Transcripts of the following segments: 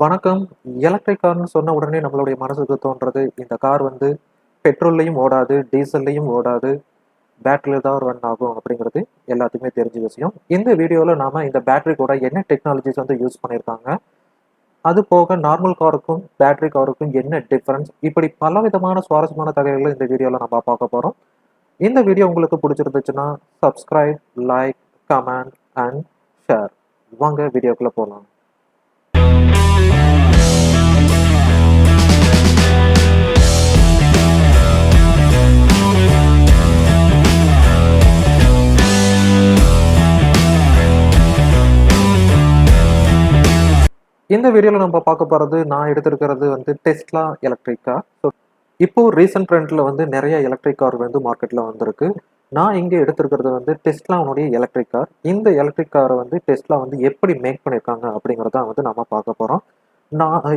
வணக்கம். எலக்ட்ரிக் கார்ன்னு சொன்ன உடனே நம்மளுடைய மனசுக்கு தோன்றது, இந்த கார் வந்து பெட்ரோல்லயும் ஓடாது, டீசல்லயும் ஓடாது, பேட்டரியில தான் ரன் ஆகும் அப்படிங்கிறது எல்லாத்துக்குமே தெரிஞ்ச விஷயம். இந்த வீடியோல நாம இந்த பேட்டரி கூட என்ன டெக்னாலஜிஸ் வந்து யூஸ் பண்ணியிருக்காங்க, அது போக நார்மல் காருக்கும், பேட்டரி காருக்கும் என்ன டிஃபரன்ஸ், இப்படி பலவிதமான சுவாரஸ்யமான தகவல்களை இந்த வீடியோல நம்ம பார்க்க போறோம். இந்த வீடியோ உங்களுக்கு பிடிச்சிருந்துச்சுன்னா, subscribe, like, comment and share. வாங்க வீடியோக்குள்ள போலாம். இந்த வீடியோல நம்ம பார்க்க போறது, நான் எடுத்திருக்கிறது வந்து டெஸ்லா எலக்ட்ரிக் கார். ஸோ இப்போ ரீசன்ட் ட்ரெண்ட்ல வந்து நிறைய எலக்ட்ரிக் கார் வந்து மார்க்கெட்ல வந்திருக்கு. நான் இங்க எடுத்திருக்கிறது வந்து டெஸ்லாவுடைய எலக்ட்ரிக் கார். இந்த எலக்ட்ரிக் காரை வந்து டெஸ்லா வந்து எப்படி மேக் பண்ணியிருக்காங்க அப்படிங்கிறத வந்து நம்ம பார்க்க போறோம்.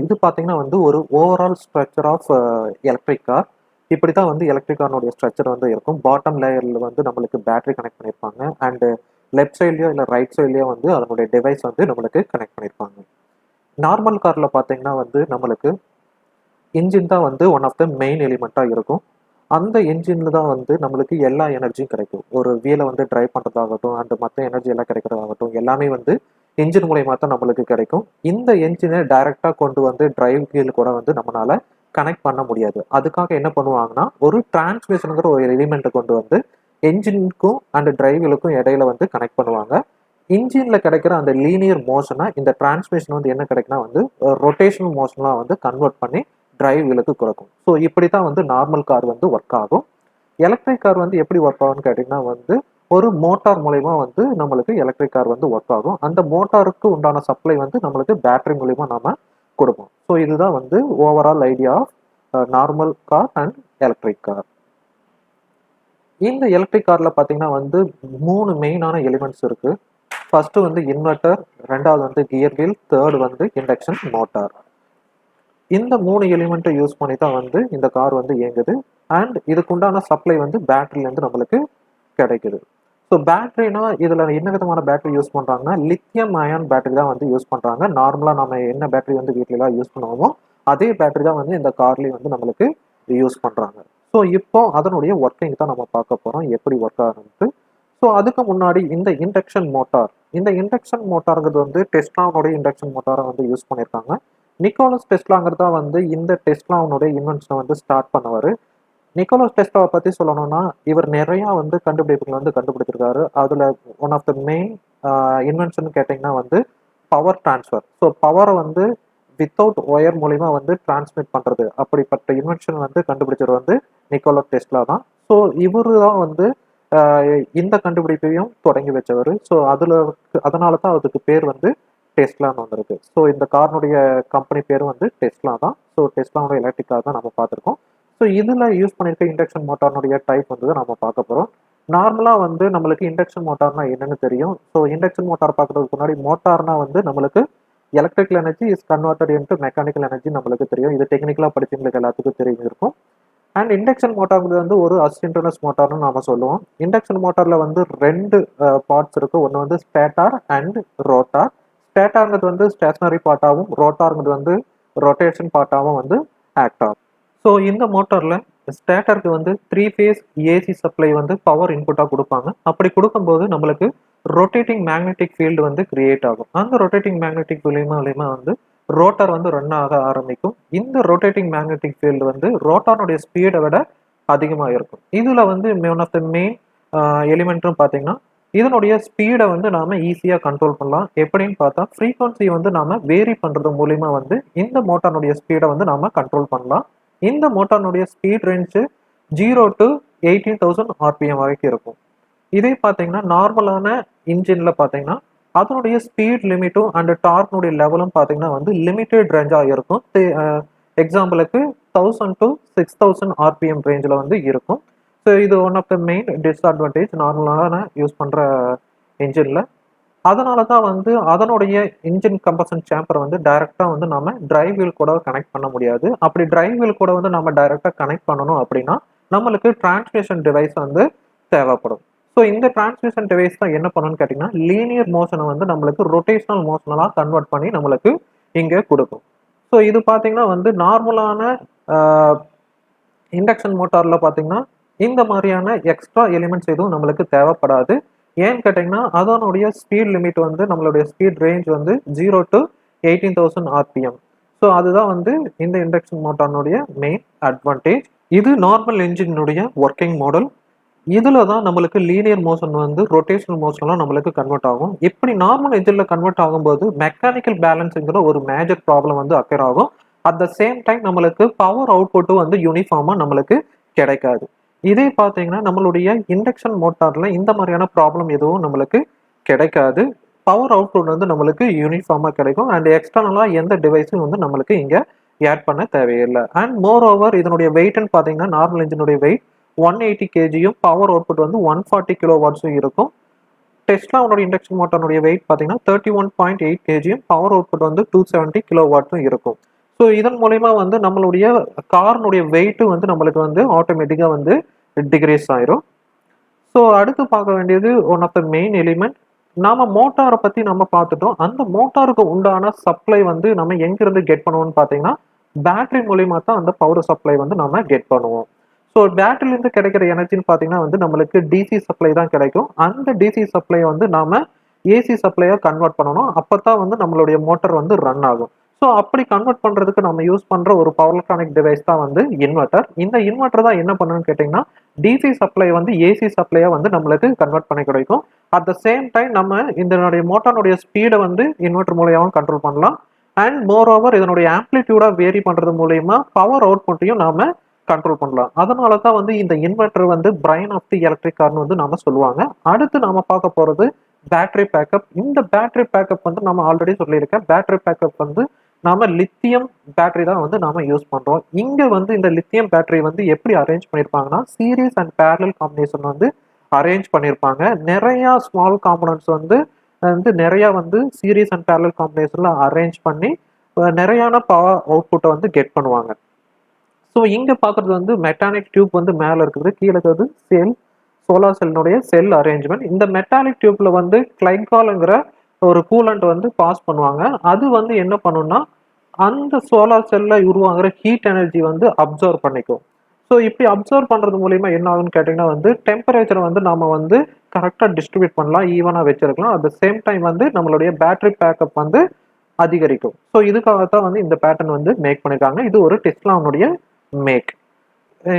இது பார்த்தீங்கன்னா வந்து ஒரு overall structure of electric car. இப்படி தான் வந்து எலக்ட்ரிக் காரனுடைய ஸ்ட்ரக்சர் வந்து இருக்கும். பாட்டம் லேயர்ல வந்து நம்மளுக்கு பேட்டரி கனெக்ட் பண்ணியிருப்பாங்க. அண்ட் லெஃப்ட் சைட்லயோ இல்லை ரைட் சைட்லயோ வந்து அதனுடைய டிவைஸ் வந்து நம்மளுக்கு கனெக்ட் பண்ணியிருப்பாங்க. நார்மல் கார்ல பார்த்தீங்கன்னா வந்து நம்மளுக்கு இன்ஜின் தான் வந்து ஒன் ஆஃப் த மெயின் எலிமெண்ட்டா இருக்கும். அந்த என்ஜின்ல தான் வந்து நம்மளுக்கு எல்லா எனர்ஜியும் கிடைக்கும். ஒரு வீலை வந்து டிரைவ் பண்றதாகட்டும், அண்ட் மற்ற எனர்ஜி எல்லாம் கிடைக்கிறதாகட்டும், எல்லாமே வந்து என்ஜின் மூலியமா தான் நம்மளுக்கு கிடைக்கும். இந்த என்ஜினை டைரக்டா கொண்டு வந்து டிரைவ் வீல் கூட வந்து நம்மளால கனெக்ட் பண்ண முடியாது. அதுக்காக என்ன பண்ணுவாங்கன்னா, ஒரு டிரான்ஸ்மிஷனுங்கிற ஒரு எலிமெண்ட்டை கொண்டு வந்து என்ஜினுக்கும் அண்ட் டிரைவ் வீலுக்கும் இடையில வந்து கனெக்ட் பண்ணுவாங்க. இன்ஜின்ல கிடைக்கிற அந்த லீனியர் மோஷனை இந்த டிரான்ஸ்மிஷன் வந்து என்ன கிடைக்குன்னா வந்து ரொட்டேஷனல் மோஷன்லாம் வந்து கன்வெர்ட் பண்ணி டிரைவ் வீலுக்கு கொடுக்கும். ஸோ இப்படி தான் வந்து நார்மல் கார் வந்து ஒர்க் ஆகும். எலக்ட்ரிக் கார் வந்து எப்படி ஒர்க் ஆகும்னு கேட்டிங்கன்னா வந்து ஒரு மோட்டார் மூலயமா வந்து நம்மளுக்கு எலக்ட்ரிக் கார் வந்து ஒர்க் ஆகும். அந்த மோட்டாருக்கு உண்டான சப்ளை வந்து நம்மளுக்கு பேட்டரி மூலயமா நாம கொடுப்போம். ஸோ இதுதான் வந்து overall idea of normal car and electric car. இந்த எலக்ட்ரிக் கார்ல பார்த்தீங்கன்னா வந்து 3 மெயினான எலிமெண்ட்ஸ் இருக்கு. ஃபர்ஸ்ட் வந்து இன்வெர்டர், ரெண்டாவது வந்து கியர் வீல், தேர்ட் வந்து இண்டக்ஷன் மோட்டார். இந்த 3 எலிமெண்ட்டை யூஸ் பண்ணி தான் வந்து இந்த கார் வந்து இயங்குது. அண்ட் இதுக்குண்டான சப்ளை வந்து பேட்டரியிலேருந்து நம்மளுக்கு கிடைக்குது. ஸோ பேட்டரினா இதில் என்ன விதமான பேட்டரி யூஸ் பண்ணுறாங்கன்னா, லித்தியம் அயான் பேட்டரி தான் வந்து யூஸ் பண்ணுறாங்க. நார்மலாக நம்ம என்ன பேட்டரி வந்து வீட்டிலலாம் யூஸ் பண்ணுவோமோ அதே பேட்டரி தான் வந்து இந்த கார்லேயும் வந்து நம்மளுக்கு யூஸ் பண்ணுறாங்க. ஸோ இப்போ அதனுடைய ஒர்க்கிங் தான் நம்ம பார்க்க போகிறோம், எப்படி ஒர்க் ஆகுதுன்ட்டு. ஸோ அதுக்கு முன்னாடி இந்த இண்டக்ஷன் மோட்டாருங்கிறது வந்து டெஸ்லாவுடைய இண்டக்ஷன் மோட்டாரை வந்து யூஸ் பண்ணியிருக்காங்க. நிக்கோலஸ் டெஸ்லாங்கிறது தான் வந்து இந்த டெஸ்லாவுடைய இன்வென்ஷனை வந்து ஸ்டார்ட் பண்ணவர். நிக்கோலஸ் டெஸ்லாவை பற்றி சொல்லணும்னா, இவர் நிறையா வந்து கண்டுபிடிப்புகளை வந்து கண்டுபிடிச்சிருக்காரு. அதில் one of the main invention கேட்டிங்கன்னா வந்து பவர் டிரான்ஸ்ஃபர். ஸோ பவரை வந்து வித்தவுட் ஒயர் மூலிமா வந்து டிரான்ஸ்மிட் பண்ணுறது, அப்படிப்பட்ட இன்வென்ஷன் வந்து கண்டுபிடிச்சவர் வந்து நிக்கோலஸ் டெஸ்லா தான். ஸோ இவரு தான் வந்து இந்த கண்டுபிடிப்பையும் தொடங்கி வச்சவர். ஸோ அதனால தான் அதுக்கு பேர் வந்து டெஸ்லான்னு வந்திருக்கு. ஸோ இந்த கார்னுடைய கம்பெனி பேர் வந்து டெஸ்லா தான். ஸோ டெஸ்லாவோட எலக்ட்ரிக் கார் தான் நம்ம பார்த்துருக்கோம். ஸோ இதில் யூஸ் பண்ணியிருக்க இண்டக்ஷன் மோட்டார்னுடைய டைப் வந்து நம்ம பார்க்க போகிறோம். நார்மலாக வந்து நம்மளுக்கு இண்டக்ஷன் மோட்டார்னா என்னன்னு தெரியும். ஸோ இண்டக்ஷன் மோட்டார் பார்க்கறதுக்கு முன்னாடி மோட்டார்னா வந்து நம்மளுக்கு electrical energy is converted into mechanical energy நம்மளுக்கு தெரியும். இது டெக்னிக்கலாக படிச்சவங்களுக்கு எல்லாத்துக்கும் தெரிஞ்சிருக்கும். அண்ட் இண்டக்ஷன் மோட்டார்ங்கிறது வந்து ஒரு அசின்க்ரோனஸ் மோட்டார்னு நாம சொல்லுவோம். இண்டக்ஷன் மோட்டார்ல வந்து 2 பார்ட்ஸ் இருக்கு. ஒன்று வந்து ஸ்டேட்டார் அண்ட் ரோட்டார். ஸ்டேட்டார்ங்கிறது வந்து ஸ்டேஷனரி பார்ட்டாகவும், ரோட்டார்ங்கிறது வந்து ரொட்டேஷன் பார்ட்டாகவும் வந்து ஆக்ட் ஆகும். ஸோ இந்த மோட்டார்ல ஸ்டேட்டருக்கு வந்து 3 ஃபேஸ் ஏசி சப்ளை வந்து பவர் இன்புட்டாக கொடுப்பாங்க. அப்படி கொடுக்கும்போது நம்மளுக்கு ரொட்டேட்டிங் மேக்னெட்டிக் ஃபீல்டு வந்து கிரியேட் ஆகும். அந்த ரொட்டேட்டிங் மேக்னெட்டிக் மூலியமா வந்து ரோட்டார் வந்து ரன் ஆக ஆரம்பிக்கும். இந்த ரொட்டேட்டிங் மேக்னெட்டிக் ஃபீல்டு வந்து ரோட்டாருடைய ஸ்பீடை விட அதிகமாக இருக்கும். இதுல வந்து ஒன் ஆஃப் த மெயின் எலிமெண்ட்டும் பார்த்தீங்கன்னா, இதனுடைய ஸ்பீடை வந்து நாம ஈஸியாக கண்ட்ரோல் பண்ணலாம். எப்படின்னு பார்த்தா ஃப்ரீக்வன்சி வந்து நாம வேரி பண்றது மூலியமா வந்து இந்த மோட்டாருடைய ஸ்பீடை வந்து நாம கண்ட்ரோல் பண்ணலாம். இந்த மோட்டாருடைய ஸ்பீட் ரேஞ்சு 0 to 18,000 ஆர்பிஎம் வரைக்கும் இருக்கும். இதே பார்த்தீங்கன்னா நார்மலான இன்ஜின்ல பார்த்தீங்கன்னா அதனுடைய ஸ்பீட் லிமிட்டும் அண்ட் டார்க்னுடைய லெவலும் பார்த்தீங்கன்னா வந்து லிமிட்டெட் ரேஞ்சாக இருக்கும். எக்ஸாம்பிளுக்கு 1000 to 6000 ஆர்பிஎம் ரேஞ்சில் வந்து இருக்கும். ஸோ இது one of the main disadvantage நார்மலான யூஸ் பண்ணுற இன்ஜினில். அதனால தான் வந்து அதனுடைய இன்ஜின் கம்பஷன் சேம்பரை வந்து டைரெக்டாக வந்து நம்ம டிரைவ் வீல் கூட கனெக்ட் பண்ண முடியாது. அப்படி டிரைவ் வீல் கூட வந்து நம்ம டைரெக்டாக கனெக்ட் பண்ணணும் அப்படின்னா நம்மளுக்கு டிரான்ஸ்மிஷன் டிவைஸ் வந்து தேவைப்படும். ஸோ இந்த டிரான்ஸ்மிஷன் டிவைஸ் தான் என்ன பண்ணணும்னு கேட்டிங்கன்னா, லீனியர் மோஷனை வந்து நம்மளுக்கு ரொட்டேஷனல் மோஷனலாக கன்வெர்ட் பண்ணி நம்மளுக்கு இங்கே கொடுக்கும். ஸோ இது பார்த்தீங்கன்னா வந்து நார்மலான இண்டக்ஷன் மோட்டாரில் பார்த்தீங்கன்னா இந்த மாதிரியான எக்ஸ்ட்ரா எலிமெண்ட்ஸ் எதுவும் நம்மளுக்கு தேவைப்படாது. ஏன்னு கேட்டிங்கன்னா அதனுடைய ஸ்பீட் லிமிட் வந்து நம்மளுடைய ஸ்பீட் ரேஞ்ச் வந்து 0 to 18,000 ஆர்பிஎம். ஸோ அதுதான் வந்து இந்த இண்டக்ஷன் மோட்டாரினுடைய மெயின் அட்வான்டேஜ். இது நார்மல் இன்ஜினுடைய ஒர்க்கிங் மாடல். இதுல தான் நம்மளுக்கு லீனியர் மோஷன் வந்து ரொட்டேஷனல் மோஷன்லாம் நம்மளுக்கு கன்வெர்ட் ஆகும். இப்படி நார்மல் இன்ஜின்ல கன்வெர்ட் ஆகும்போது மெக்கானிக்கல் பேலன்ஸுங்கிற ஒரு மேஜர் ப்ராப்ளம் வந்து அக்கர் ஆகும். அட் த சேம் டைம் நம்மளுக்கு பவர் அவுட்புட்டும் வந்து யூனிஃபார்மா நம்மளுக்கு கிடைக்காது. இதே பார்த்தீங்கன்னா நம்மளுடைய இண்டக்ஷன் மோட்டார்ல இந்த மாதிரியான ப்ராப்ளம் எதுவும் நம்மளுக்கு கிடைக்காது. பவர் அவுட்புட் வந்து நம்மளுக்கு யூனிஃபார்மா கிடைக்கும். அண்ட் எக்ஸ்டர்னலா எந்த டிவைஸும் வந்து நம்மளுக்கு இங்க ஆட் பண்ண தேவையில்லை. அண்ட் மோர் ஓவர் இதனுடைய வெயிட்னு பார்த்தீங்கன்னா நார்மல் இன்ஜினுடைய வெயிட் 180 kgயும் பவர் அவுட்புட் வந்து 140 கிலோ வாட்ஸும் இருக்கும். டெஸ்லாவோட இண்டக்ஷன் மோட்டாருடைய வெயிட் பார்த்தீங்கன்னா 31.8 kgயும் பவர் அவுட்புட் வந்து 270 கிலோ வாட்ஸும் இருக்கும். ஸோ இதன் மூலயமா வந்து நம்மளுடைய கார்னுடைய வெயிட்டு வந்து நம்மளுக்கு வந்து ஆட்டோமேட்டிக்காக வந்து டிக்ரீஸ் ஆயிரும். ஸோ அடுத்து பார்க்க வேண்டியது one of the main element. நாம மோட்டாரை பத்தி நம்ம பார்த்துட்டோம். அந்த மோட்டாருக்கு உண்டான சப்ளை வந்து நம்ம எங்கிருந்து கெட் பண்ணுவோம்னு பார்த்தீங்கன்னா பேட்டரி மூலியமா தான் அந்த பவர் சப்ளை வந்து நம்ம கெட் பண்ணுவோம். ஸோ பேட்டரியிலேருந்து கிடைக்கிற எனர்ஜின்னு பார்த்தீங்கன்னா வந்து நம்மளுக்கு டிசி சப்ளை தான் கிடைக்கும். அந்த டிசி சப்ளை வந்து நாம ஏசி சப்ளையாக கன்வெர்ட் பண்ணணும். அப்போ தான் வந்து நம்மளுடைய மோட்டார் வந்து ரன் ஆகும். ஸோ அப்படி கன்வெர்ட் பண்ணுறதுக்கு நம்ம யூஸ் பண்ணுற ஒரு பவர் எலக்ட்ரானிக் டிவைஸ் தான் வந்து இன்வெர்டர். இந்த இன்வெர்டர் தான் என்ன பண்ணுன்னு கேட்டிங்கன்னா டிசி சப்ளை வந்து ஏசி சப்ளையாக வந்து நம்மளுக்கு கன்வெர்ட் பண்ணி கிடைக்கும். அட் த சேம் டைம் நம்ம இதனுடைய மோட்டாருடைய ஸ்பீடை வந்து இன்வெர்டர் மூலியமாக கண்ட்ரோல் பண்ணலாம். அண்ட் மோர் ஓவர் இதனுடைய ஆம்ப்ளிடியூடா வேரி பண்ணுறது மூலயமா பவர் அவுட்புட்டையும் நாம கண்ட்ரோல் பண்ணலாம். அதனால தான் வந்து இந்த இன்வெர்டர் வந்து பிரைன் ஆஃப் தி எலக்ட்ரிக் கார்னு வந்து நாம சொல்லுவாங்க. அடுத்து நாம பார்க்க போறது பேட்டரி பேக்கப். இந்த பேட்டரி பேக்கப் வந்து நம்ம ஆல்ரெடி சொல்லியிருக்கேன். பேட்டரி பேக்கப் வந்து நாம லித்தியம் பேட்டரி தான் வந்து நாம யூஸ் பண்றோம். இங்க வந்து இந்த லித்தியம் பேட்டரி வந்து எப்படி அரேஞ்ச் பண்ணியிருப்பாங்கன்னா சீரீஸ் அண்ட் பேரலல் காம்பினேஷன் வந்து அரேஞ்ச் பண்ணியிருப்பாங்க. நிறைய ஸ்மால் காம்பனன்ட்ஸ் வந்து நிறைய வந்து சீரீஸ் அண்ட் பேரலல் காம்பினேஷன்ல அரேஞ்ச் பண்ணி நிறையான பவர் அவுட்புட்டை வந்து கெட் பண்ணுவாங்க. ஸோ இங்கே பார்க்குறது வந்து மெட்டானிக் டியூப் வந்து மேலே இருக்குது, கீழே இருக்கிறது செல், சோலார் செல்லுடைய செல் அரேஞ்ச்மெண்ட். இந்த மெட்டானிக் டியூப்ல வந்து கிளைகால்ங்கிற ஒரு கூலண்ட் வந்து பாஸ் பண்ணுவாங்க. அது வந்து என்ன பண்ணுன்னா அந்த சோலார் செல்ல உருவாகிற ஹீட் எனர்ஜி வந்து அப்சர்வ் பண்ணிக்கும். ஸோ இப்படி அப்சர்வ் பண்ணுறது மூலியமா என்ன ஆகுன்னு கேட்டிங்கன்னா வந்து டெம்பரேச்சரை வந்து நாம வந்து கரெக்டாக டிஸ்ட்ரிபியூட் பண்ணலாம், ஈவனாக வச்சிருக்கலாம். அட் த சேம் டைம் வந்து நம்மளுடைய பேட்டரி பேக்கப் வந்து அதிகரிக்கும். ஸோ இதுக்காகத்தான் வந்து இந்த பேட்டர்ன் வந்து மேக் பண்ணியிருக்காங்க. இது ஒரு டெஸ்லாவுடைய மேக்.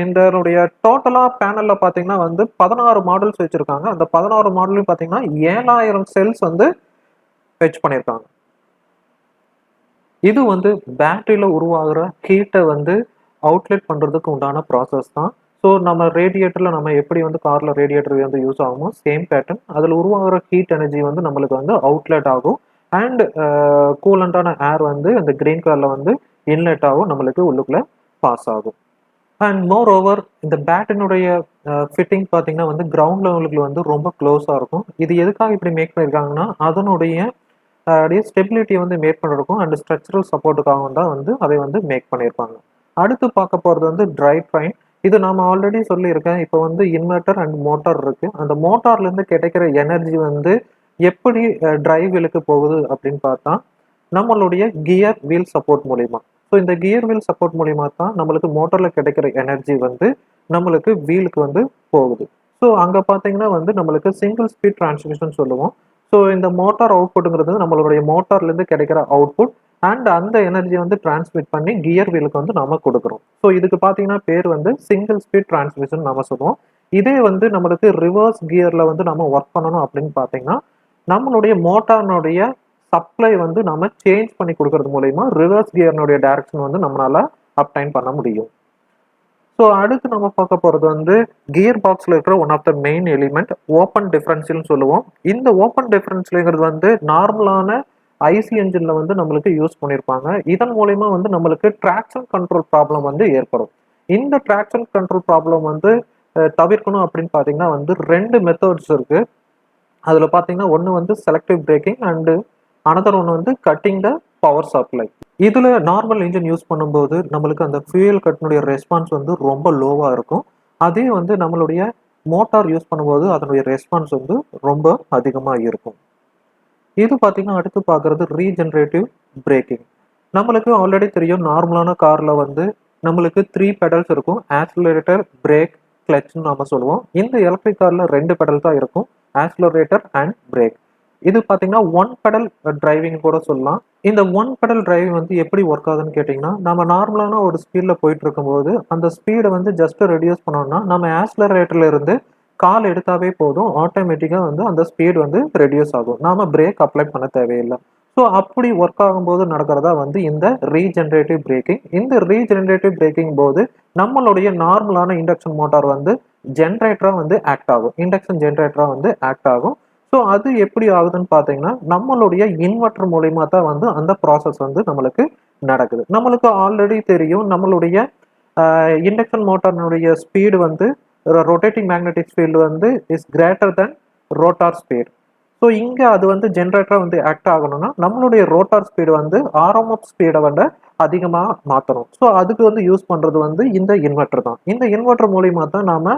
இதனுடைய டோட்டலா பேனல்ல பாத்தீங்கன்னா வந்து 16 மாடல்ஸ் வச்சிருக்காங்க. அந்த 16 மாடலையும் பாத்தீங்கன்னா 7000 செல்ஸ் வந்து ஃபெச் பண்ணியிருக்காங்க. இது வந்து பேட்டரியில உருவாகிற ஹீட்டை வந்து அவுட்லெட் பண்றதுக்கு உண்டான ப்ராசஸ் தான். ஸோ நம்ம ரேடியேட்டர்ல நம்ம எப்படி வந்து கார்ல ரேடியேட்டர் வந்து யூஸ் ஆகுமோ சேம் பேட்டர்ன். அதில் உருவாகிற ஹீட் எனர்ஜி வந்து நம்மளுக்கு வந்து அவுட்லெட் ஆகும். அண்ட் கூலண்டான ஏர் வந்து அந்த கிரீன் கலர்ல வந்து இன்லெட் ஆகும், நம்மளுக்கு உள்ளுக்குள்ள பாஸ் ஆகும். அண்ட் மோர் ஓவர் இந்த பேட்டினுடைய ஃபிட்டிங் பார்த்தீங்கன்னா வந்து கிரவுண்ட் லெவலுக்கு வந்து ரொம்ப க்ளோஸாக இருக்கும். இது எதுக்காக இப்படி மேக் பண்ணியிருக்காங்கன்னா அதனுடைய அப்படியே ஸ்டெபிலிட்டியை வந்து மேக் பண்ணிருக்கும் அண்ட் ஸ்ட்ரக்சரல் சப்போர்ட்டுக்காக தான் வந்து அதை வந்து மேக் பண்ணியிருப்பாங்க. அடுத்து பார்க்க போகிறது வந்து ட்ரை ட்ரைன். இது நாம் ஆல்ரெடி சொல்லியிருக்கேன். இப்போ வந்து இன்வெர்டர் அண்ட் மோட்டார் இருக்குது. அந்த மோட்டார்லேருந்து கிடைக்கிற எனர்ஜி வந்து எப்படி டிரைவ் வீலுக்கு போகுது அப்படின்னு பார்த்தா நம்மளுடைய கியர் வீல் சப்போர்ட் மூலிமா. ஸோ இந்த கியர் வீல் சப்போர்ட் மூலிமா தான் நம்மளுக்கு மோட்டரில் கிடைக்கிற எனர்ஜி வந்து நம்மளுக்கு வீலுக்கு வந்து போகுது. ஸோ அங்கே பார்த்தீங்கன்னா வந்து நம்மளுக்கு சிங்கிள் ஸ்பீட் டிரான்ஸ்மிஷன் சொல்லுவோம். ஸோ இந்த மோட்டார் அவுட்புட்டுங்கிறது நம்மளுடைய மோட்டார்லேருந்து கிடைக்கிற அவுட்புட் அண்ட் அந்த எனர்ஜியை வந்து டிரான்ஸ்மிட் பண்ணி கியர் வீலுக்கு வந்து நம்ம கொடுக்குறோம். ஸோ இதுக்கு பார்த்தீங்கன்னா பேர் வந்து சிங்கிள் ஸ்பீட் டிரான்ஸ்மிஷன் நம்ம சொல்லுவோம். இதே வந்து நம்மளுக்கு ரிவர்ஸ் கியரில் வந்து நம்ம ஒர்க் பண்ணணும் அப்படின்னு பார்த்தீங்கன்னா நம்மளுடைய மோட்டார்னுடைய சப்ளை வந்து நம்ம சேஞ்ச் பண்ணி கொடுக்கறது மூலயமா ரிவர்ஸ் கியர்னுடைய டைரக்ஷன் வந்து நம்மளால அப்டைன் பண்ண முடியும். ஸோ அடுத்து நம்ம பார்க்க போகிறது வந்து கியர் பாக்ஸில் இருக்கிற one of the main element open டிஃபரன்ஷியல்னு சொல்லுவோம். இந்த ஓப்பன் டிஃபரன்ஷியல்ங்கிறது வந்து நார்மலான ஐசி என்ஜின்ல வந்து நம்மளுக்கு யூஸ் பண்ணியிருப்பாங்க. இதன் மூலயமா வந்து நம்மளுக்கு ட்ராக்ஷன் கண்ட்ரோல் ப்ராப்ளம் வந்து ஏற்படும். இந்த ட்ராக்ஷன் கண்ட்ரோல் ப்ராப்ளம் வந்து தவிர்க்கணும் அப்படின்னு பார்த்தீங்கன்னா வந்து 2 மெத்தட்ஸ் இருக்கு. அதில் பார்த்தீங்கன்னா ஒன்று வந்து செலக்டிவ் பிரேக்கிங் அண்டு அனதர் ஒன்று வந்து கட்டிங் த பவர் சப்ளை. இதில் நார்மல் இன்ஜின் யூஸ் பண்ணும்போது நம்மளுக்கு அந்த ஃபியூயல் கட்டினுடைய ரெஸ்பான்ஸ் வந்து ரொம்ப லோவாக இருக்கும். அதே வந்து நம்மளுடைய மோட்டார் யூஸ் பண்ணும்போது அதனுடைய ரெஸ்பான்ஸ் வந்து ரொம்ப அதிகமாக இருக்கும். இது பார்த்தீங்கன்னா அடுத்து பார்க்குறது ரீஜெனரேட்டிவ் பிரேக்கிங். நம்மளுக்கு ஆல்ரெடி தெரியும் நார்மலான கார்ல வந்து நம்மளுக்கு 3 பெடல்ஸ் இருக்கும். ஆக்சிலரேட்டர், பிரேக், கிளட்ச்னு நாம சொல்லுவோம். இந்த எலக்ட்ரிக் கார்ல 2 பெடல் தான் இருக்கும். Accelerator and break. இது பார்த்தீங்கன்னா ஒன் பெடல் டிரைவிங் கூட சொல்லலாம். இந்த ஒன் பெடல் டிரைவிங் வந்து எப்படி ஒர்க் ஆகுதுன்னு கேட்டிங்கன்னா, நம்ம நார்மலான ஒரு ஸ்பீட்ல போயிட்டு இருக்கும்போது அந்த ஸ்பீடை வந்து ஜஸ்ட் ரெடியூஸ் பண்ணோம்னா நம்ம ஆக்சிலரேட்டர்ல இருந்து கால் எடுத்தாவே போதும். ஆட்டோமேட்டிக்கா வந்து அந்த ஸ்பீட் வந்து ரெடியூஸ் ஆகும். நாம பிரேக் அப்ளை பண்ண தேவையில்லை. ஸோ அப்படி ஒர்க் ஆகும்போது நடக்கிறதா வந்து இந்த ரீஜெனரேட்டிவ் பிரேக்கிங். இந்த ரீஜெனரேட்டிவ் பிரேக்கிங் போது நம்மளுடைய நார்மலான இண்டக்ஷன் மோட்டார் வந்து ஜென்ரேட்டரா வந்து ஆக்ட் ஆகும். இண்டக்ஷன் ஜென்ரேட்டரா வந்து ஆக்ட் ஆகும். ஸோ அது எப்படி ஆகுதுன்னு பார்த்தீங்கன்னா, நம்மளுடைய இன்வெர்டர் மூலியமா தான் வந்து அந்த ப்ராசஸ் வந்து நம்மளுக்கு நடக்குது. நம்மளுக்கு ஆல்ரெடி தெரியும் நம்மளுடைய இண்டக்ஷன் மோட்டாரினுடைய ஸ்பீடு வந்து ரொட்டேட்டிங் மேக்னெட்டிக் ஃபீல்டு வந்து is greater than rotor speed. So இங்கே அது வந்து ஜென்ரேட்டராக வந்து ஆக்ட் ஆகணும்னா நம்மளுடைய ரோட்டார் ஸ்பீடு வந்து ஆர்எம்எஃப் ஸ்பீடை வந்து அதிகமாக மாற்றணும். ஸோ அதுக்கு வந்து யூஸ் பண்ணுறது வந்து இந்த இன்வெர்டர் தான். இந்த இன்வெர்டர் மூலியமா தான் நாம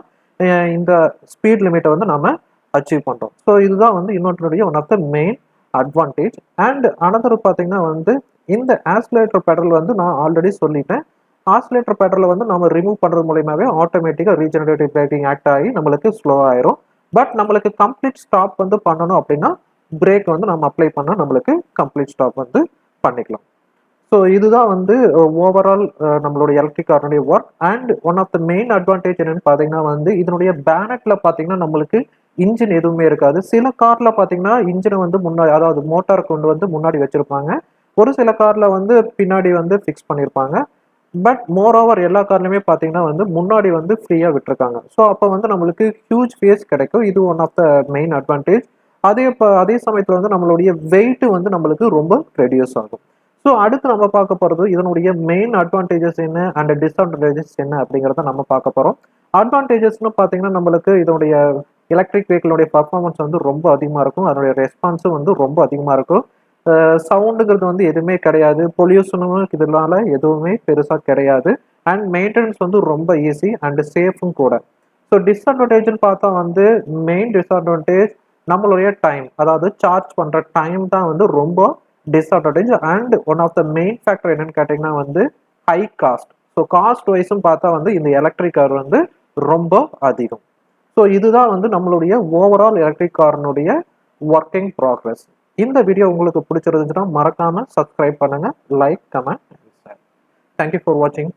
இந்த ஸ்பீட் லிமிட்டை வந்து நாம அச்சீவ் பண்ணுறோம். ஸோ இதுதான் வந்து இன்வெர்டருடைய one of the main advantage. And another பார்த்தீங்கன்னா வந்து இந்த ஆசிலேட்டர் பெடல் வந்து நான் ஆல்ரெடி சொல்லிட்டேன். ஆசிலேட்டர் பெடலை வந்து நம்ம ரிமூவ் பண்ணுறது மூலியமாவே ஆட்டோமேட்டிக்காக ரீஜெனரேட்டிவ் பிரேக்கிங் ஆக்ட் ஆகி நம்மளுக்கு ஸ்லோ ஆயிரும். பட் நம்மளுக்கு கம்ப்ளீட் ஸ்டாப் வந்து பண்ணணும் அப்படின்னா பிரேக் வந்து நம்ம அப்ளை பண்ணால் நம்மளுக்கு கம்ப்ளீட் ஸ்டாப் வந்து பண்ணிக்கலாம். ஸோ இதுதான் வந்து ஓவரால் நம்மளுடைய எலக்ட்ரிக் காருடைய work. And one of the main advantage என்னன்னு பார்த்தீங்கன்னா வந்து இதனுடைய பேனட்ல பார்த்தீங்கன்னா நம்மளுக்கு இன்ஜின் எதுவுமே இருக்காது. சில கார்ல பார்த்தீங்கன்னா இன்ஜினை வந்து முன்னாடி, அதாவது மோட்டார் கொண்டு வந்து முன்னாடி வச்சிருப்பாங்க. ஒரு சில கார்ல வந்து பின்னாடி வந்து ஃபிக்ஸ் பண்ணியிருப்பாங்க. பட் மோர் ஓவர் எல்லா கார்லையுமே பார்த்தீங்கன்னா வந்து முன்னாடி வந்து ஃப்ரீயாக விட்டுருக்காங்க. ஸோ அப்போ வந்து நம்மளுக்கு ஹியூஜ் ஸ்பேஸ் கிடைக்கும். இது one of the main advantage. அதே சமயத்தில் வந்து நம்மளுடைய வெயிட் வந்து நம்மளுக்கு ரொம்ப ரெடியூஸ் ஆகும். ஸோ அடுத்து நம்ம பார்க்க போகிறது இதனுடைய மெயின் அட்வான்டேஜஸ் என்ன அண்ட் டிஸ்அட்வான்டேஜஸ் என்ன அப்படிங்கிறத நம்ம பார்க்க போகிறோம். அட்வான்டேஜஸ்னு பார்த்தீங்கன்னா நம்மளுக்கு இதனுடைய எலக்ட்ரிக் வெஹிக்கிளுடைய பர்ஃபார்மன்ஸ் வந்து ரொம்ப அதிகமாக இருக்கும். அதனுடைய ரெஸ்பான்ஸும் வந்து ரொம்ப அதிகமாக இருக்கும். சவுண்டுங்கிறது வந்து எதுவுமே கிடையாது. பொல்யூஷனும் இதனால எதுவுமே பெருசாக கிடையாது. அண்ட் மெயின்டெனன்ஸ் வந்து ரொம்ப ஈஸி அண்ட் சேஃபும் கூட. ஸோ டிஸ்அட்வான்டேஜ்னு பார்த்தா வந்து மெயின் டிஸ்அட்வான்டேஜ் நம்மளுடைய டைம், அதாவது சார்ஜ் பண்ணுற டைம் தான் வந்து ரொம்ப disadvantage. And one of the main factor என்னன்னு கேட்டிங்கன்னா வந்து ஹை காஸ்ட். ஸோ காஸ்ட் வைஸும் பார்த்தா வந்து இந்த எலக்ட்ரிக் கார் வந்து ரொம்ப அதிகம். ஸோ இதுதான் வந்து நம்மளுடைய ஓவரால் எலக்ட்ரிக் காரினுடைய ஒர்க்கிங் ப்ராக்ரஸ். இந்த வீடியோ உங்களுக்கு பிடிச்சிருந்துச்சுன்னா மறக்காம சப்ஸ்கிரைப் பண்ணுங்க, like, comment, share. Thank you for வாட்சிங்.